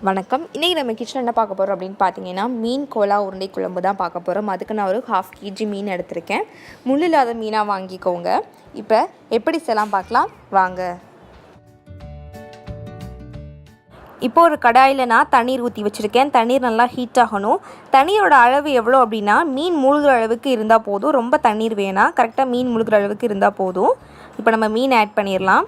வணக்கம். இன்றைக்கி நம்ம கிச்சனில் என்ன பார்க்க போகிறோம் அப்படின்னு பார்த்தீங்கன்னா, மீன் கோலா உருண்டை குழம்பு தான் பார்க்க போகிறோம். அதுக்கு நான் ஒரு 1/2 kg மீன் எடுத்திருக்கேன். முள் இல்லாத மீனாக வாங்கிக்கோங்க. இப்போ எப்படி செய்யலாம் பார்க்கலாம் வாங்க. இப்போ ஒரு கடாயில் நான் தண்ணீர் ஊற்றி வச்சுருக்கேன். தண்ணீர் நல்லா ஹீட் ஆகணும். தண்ணீரோட அளவு எவ்வளோ அப்படின்னா, மீன் மூழ்கிற அளவுக்கு இருந்தால் போதும். ரொம்ப தண்ணீர் வேணாம், கரெக்டாக மீன் மூழ்கிற அளவுக்கு இருந்தால் போதும். இப்போ நம்ம மீன் ஆட் பண்ணிடலாம்.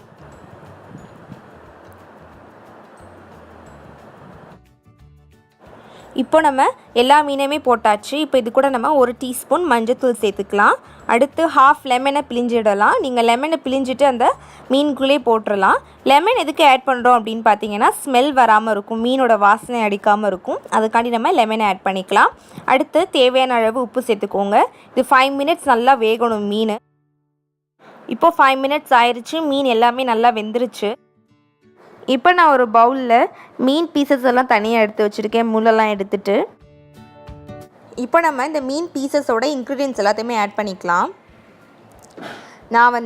இப்போ நம்ம எல்லா மீனையுமே போட்டாச்சு. இப்போ இது கூட நம்ம 1 டீஸ்பூன் மஞ்சள்தூள் சேர்த்துக்கலாம். அடுத்து 1/2 லெமனை பிழிஞ்சிடலாம். நீங்கள் லெமனை பிழிஞ்சிட்டு அந்த மீனுக்குள்ளே போட்டுடலாம். லெமன் எதுக்கு ஆட் பண்ணுறோம் அப்படின்னு பார்த்தீங்கன்னா, ஸ்மெல் வராமல் இருக்கும், மீனோட வாசனை அடிக்காமல் இருக்கும். அதுக்காண்டி நம்ம லெமனை ஆட் பண்ணிக்கலாம். அடுத்து தேவையான அளவு உப்பு சேர்த்துக்கோங்க. இது 5 மினிட்ஸ் நல்லா வேகணும் மீன். இப்போது 5 மினிட்ஸ் ஆயிடுச்சு. மீன் எல்லாமே நல்லா வெந்துருச்சு. இப்போ நான் ஒரு பவுலில் மீன் பீசஸ் எல்லாம் தனியாக எடுத்து வச்சுருக்கேன், முள்ளெல்லாம் எடுத்துட்டு. இப்போ நம்ம இந்த மீன் பீசஸோட இன்க்ரீடியன்ஸ் எல்லாத்தையுமே ஆட் பண்ணிக்கலாம். நான்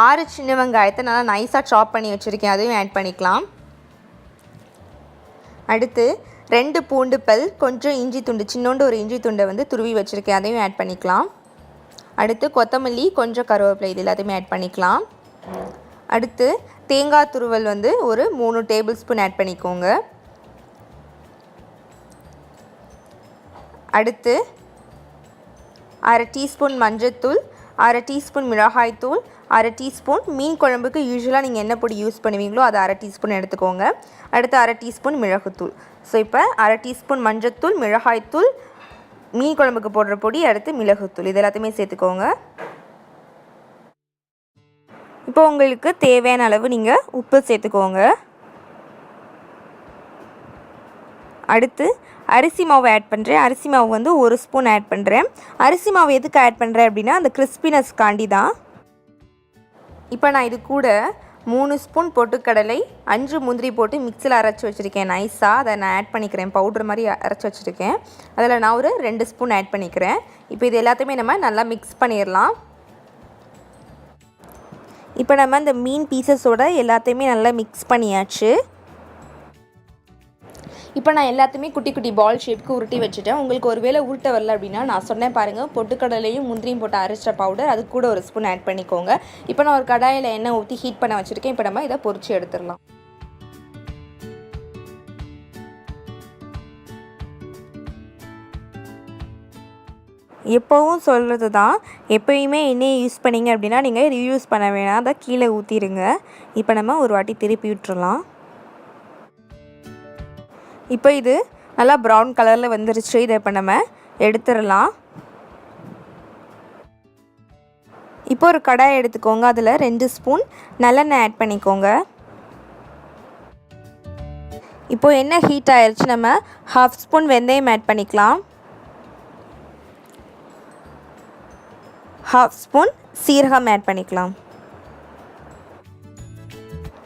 6 சின்ன வெங்காயத்தை நல்லா நைஸாக சாப் பண்ணி வச்சுருக்கேன், அதையும் ஆட் பண்ணிக்கலாம். அடுத்து 2 பூண்டு பல், கொஞ்சம் இஞ்சி துண்டு, சின்னோண்டு ஒரு இஞ்சி துண்டை துருவி வச்சுருக்கேன், அதையும் ஆட் பண்ணிக்கலாம். அடுத்து கொத்தமல்லி, கொஞ்சம் கருவேப்பிலை, இது எல்லாத்தையுமே ஆட் பண்ணிக்கலாம். அடுத்து தேங்காய் துருவல் ஒரு 3 டேபிள் ஸ்பூன் ஆட் பண்ணிக்கோங்க. அடுத்து 1/2 டீஸ்பூன் மஞ்சள்தூள், 1/2 டீஸ்பூன் மிளகாய்த்தூள், 1/2 டீஸ்பூன் மீன் குழம்புக்கு யூஸ்வலாக நீங்கள் என்ன பொடி யூஸ் பண்ணுவீங்களோ அது 1/2 டீஸ்பூன் எடுத்துக்கோங்க. அடுத்து 1/2 டீஸ்பூன் மிளகுத்தூள். ஸோ இப்போ 1/2 டீஸ்பூன் மஞ்சள்தூள், மிளகாய்த்தூள், மீன் குழம்புக்கு போடுற பொடி, அடுத்து மிளகுத்தூள், இது எல்லாத்தையுமே சேர்த்துக்கோங்க. இப்போ உங்களுக்கு தேவையான அளவு நீங்கள் உப்பு சேர்த்துக்கோங்க. அடுத்து அரிசி மாவு ஆட் பண்ணுறேன். அரிசி மாவு 1 ஸ்பூன் ஆட் பண்ணுறேன். அரிசி மாவு எதுக்கு ஆட் பண்ணுறேன் அப்படின்னா, அந்த கிறிஸ்பினஸ்காண்டி தான். இப்போ நான் இது கூட 3 ஸ்பூன் பொட்டுக்கடலை, 5 முந்திரி போட்டு மிக்சியில் அரைச்சி வச்சுருக்கேன் நைஸாக. அதை நான் ஆட் பண்ணிக்கிறேன், பவுடர் மாதிரி அரைச்சி வச்சுருக்கேன். அதில் நான் ஒரு 2 ஸ்பூன் ஆட் பண்ணிக்கிறேன். இப்போ இது எல்லாத்தையுமே நம்ம நல்லா மிக்ஸ் பண்ணிடலாம். இப்போ நம்ம இந்த மீன் பீசஸோட எல்லாத்தையுமே நல்லா மிக்ஸ் பண்ணியாச்சு. இப்போ நான் எல்லாத்தையுமே குட்டி குட்டி பால் ஷேப்புக்கு உருட்டி வச்சுட்டேன். உங்களுக்கு ஒரு வேளை உருட்ட வரல அப்படின்னா நான் சொன்னேன் பாருங்கள், பொட்டுக்கடலையும் முந்திரியும் போட்டு அரைச்ச பவுடர், அது கூட 1 ஸ்பூன் ஆட் பண்ணிக்கோங்க. இப்போ நான் ஒரு கடாயில் எண்ணெய் ஊற்றி ஹீட் பண்ண வச்சுருக்கேன். இப்போ நம்ம இதை பொரிச்சு எடுத்துடலாம். எப்போவும் சொல்கிறது தான், எப்போயுமே எண்ணெயை யூஸ் பண்ணிங்க அப்படின்னா நீங்கள் ரீயூஸ் பண்ண வேணாம், அதை கீழே ஊற்றிடுங்க. இப்போ நம்ம ஒரு வாட்டி திருப்பி விட்டுறலாம். இப்போ இது நல்லா ப்ரௌன் கலரில் வந்துருச்சு. இதை இப்போ நம்ம எடுத்துடலாம். இப்போ ஒரு கடாய் எடுத்துக்கோங்க. அதில் 2 ஸ்பூன் நல்லெண்ணெய் ஆட் பண்ணிக்கோங்க. இப்போது எண்ணெய் ஹீட் ஆயிடுச்சு. நம்ம 1/2 ஸ்பூன் வெந்தயம் ஆட் பண்ணிக்கலாம். 1/2 ஸ்பூன் சீரகம் ஆட் பண்ணிக்கலாம்.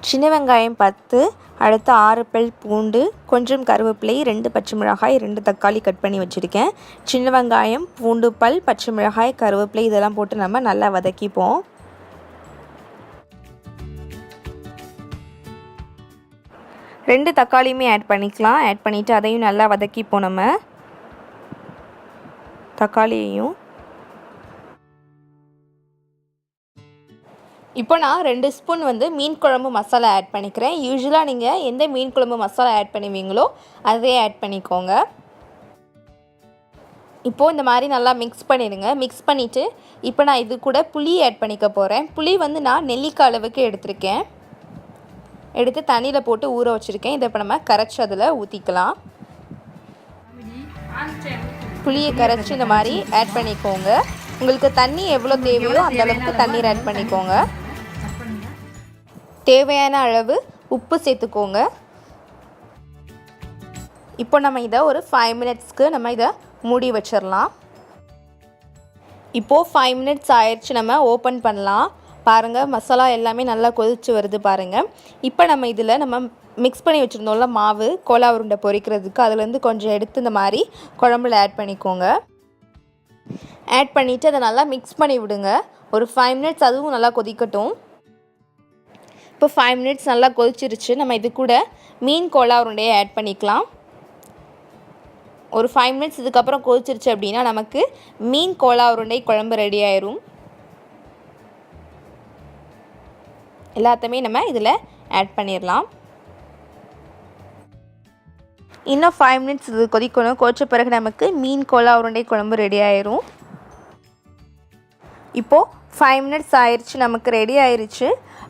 சின்ன வெங்காயம் 10, அடுத்து 6 பல் பூண்டு, கொஞ்சம் கருவேப்பிலை, 2 பச்சை மிளகாய், 2 தக்காளி கட் பண்ணி வச்சுருக்கேன். சின்ன வெங்காயம், பூண்டு பல், பச்சை மிளகாய், கருவேப்பிலை இதெல்லாம் போட்டு நம்ம நல்லா வதக்கிப்போம். ரெண்டு தக்காளியுமே ஆட் பண்ணிக்கலாம். ஆட் பண்ணிவிட்டு அதையும் நல்லா வதக்கிப்போம். நம்ம தக்காளியையும் இப்போ நான் 2 ஸ்பூன் மீன் குழம்பு மசாலா ஆட் பண்ணிக்கிறேன். யூஸ்வலாக நீங்கள் எந்த மீன் குழம்பு மசாலா ஆட் பண்ணுவீங்களோ அதே ஆட் பண்ணிக்கோங்க. இப்போது இந்த மாதிரி நல்லா மிக்ஸ் பண்ணிடுங்க. மிக்ஸ் பண்ணிவிட்டு இப்போ நான் இது கூட புளி ஆட் பண்ணிக்க போகிறேன். புளி நான் நெல்லிக்காய் அளவுக்கு எடுத்திருக்கேன். எடுத்து தண்ணியில் போட்டு ஊற வச்சுருக்கேன். இதை இப்போ நம்ம கரைச்சி அதில் ஊற்றிக்கலாம். புளியை கரைச்சி இந்த மாதிரி ஆட் பண்ணிக்கோங்க. உங்களுக்கு தண்ணி எவ்வளோ தேவையோ அந்த அளவுக்கு தண்ணீர் ஆட் பண்ணிக்கோங்க. தேவையான அளவு உப்பு சேர்த்துக்கோங்க. இப்போ நம்ம இதை ஒரு 5 மினிட்ஸ்க்கு நம்ம இதை மூடி வச்சிடலாம். இப்போது 5 மினிட்ஸ் ஆயிடுச்சு. நம்ம ஓப்பன் பண்ணலாம். பாருங்கள், மசாலா எல்லாமே நல்லா கொதிச்சு வருது பாருங்கள். இப்போ நம்ம இதில் நம்ம மிக்ஸ் பண்ணி வச்சுருந்தோம்ல மாவு, கோலா உருண்டை பொரிக்கிறதுக்கு, அதுலேருந்து கொஞ்சம் எடுத்து இந்த மாதிரி குழம்புல ஆட் பண்ணிக்கோங்க. ஆட் பண்ணிவிட்டு அதை நல்லா மிக்ஸ் பண்ணி விடுங்க. ஒரு 5 மினிட்ஸ் அதுவும் நல்லா கொதிக்கட்டும். இப்போ 5 மினிட்ஸ் நல்லா கொதிச்சிருச்சு. நம்ம இது கூட மீன் கோலா உருண்டையை ஆட் பண்ணிக்கலாம். ஒரு 5 மினிட்ஸ் இதுக்கப்புறம் கொதிச்சிருச்சு அப்படின்னா நமக்கு மீன் கோலா உருண்டை குழம்பு ரெடி ஆயிரும். எல்லாத்தையுமே நம்ம இதில் ஆட் பண்ணிடலாம். இன்னும் 5 மினிட்ஸ் இது கொதிக்கணும். கொதிச்ச பிறகு நமக்கு மீன் கோலா உருண்டை குழம்பு ரெடி ஆயிரும். இப்போது 5 மினிட்ஸ் ஆயிடுச்சு, நமக்கு ரெடி ஆயிடுச்சு.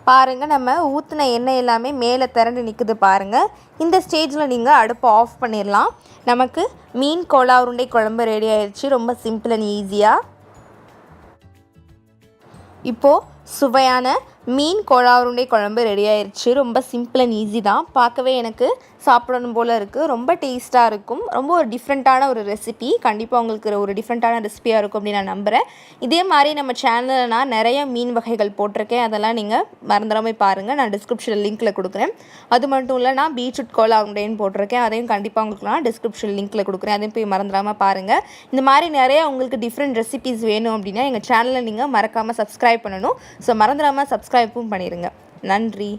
பாருங்கள், நம்ம ஊற்றின எண்ணெய் எல்லாமே மேலே திரண்டு நிற்குது பாருங்கள். இந்த ஸ்டேஜில் நீங்கள் அடுப்பை ஆஃப் பண்ணிடலாம். நமக்கு மீன் கோலா உருண்டை குழம்பு ரெடி ஆயிடுச்சு. ரொம்ப சிம்பிள் அண்ட் ஈஸியாக. இப்போது சுவையான மீன் கோலா உருண்டை குழம்பு ரெடி ஆயிடுச்சு. ரொம்ப சிம்பிள் அண்ட் ஈஸி தான். பார்க்கவே எனக்கு சாப்பிடணும் போல் இருக்குது. ரொம்ப டேஸ்ட்டாக இருக்கும். ரொம்ப ஒரு டிஃப்ரெண்ட்டான ஒரு ரெசிபி. கண்டிப்பாக உங்களுக்கு ஒரு டிஃப்ரெண்ட்டான ரெசிபியாக இருக்கும் அப்படின்னு நான் நம்புகிறேன். இதே மாதிரி நம்ம சேனலில் நான் நிறைய மீன் வகைகள் போட்டிருக்கேன். அதெல்லாம் நீங்கள் மறந்துடாமல் பாருங்கள். நான் டிஸ்கிரிப்ஷனில் லிங்க்கில் கொடுக்குறேன். அது மட்டும் இல்லை, நான் பீட்ரூட் கோலா உருண்டைன்னு போட்டிருக்கேன். அதையும் கண்டிப்பாக உங்களுக்கு நான் டிஸ்கிரிப்ஷன் லிங்க்கில் கொடுக்குறேன். அதையும் போய் மறந்துடாமல் பாருங்கள். இந்த மாதிரி நிறைய உங்களுக்கு டிஃப்ரெண்ட் ரெசிபிஸ் வேணும் அப்படின்னா எங்கள் சேனலை நீங்கள் மறக்காமல் சப்ஸ்கிரைப் பண்ணணும். ஸோ மறந்துடாமல் சப்ஸ்கிரைப்பும் பண்ணிடுங்க. நன்றி.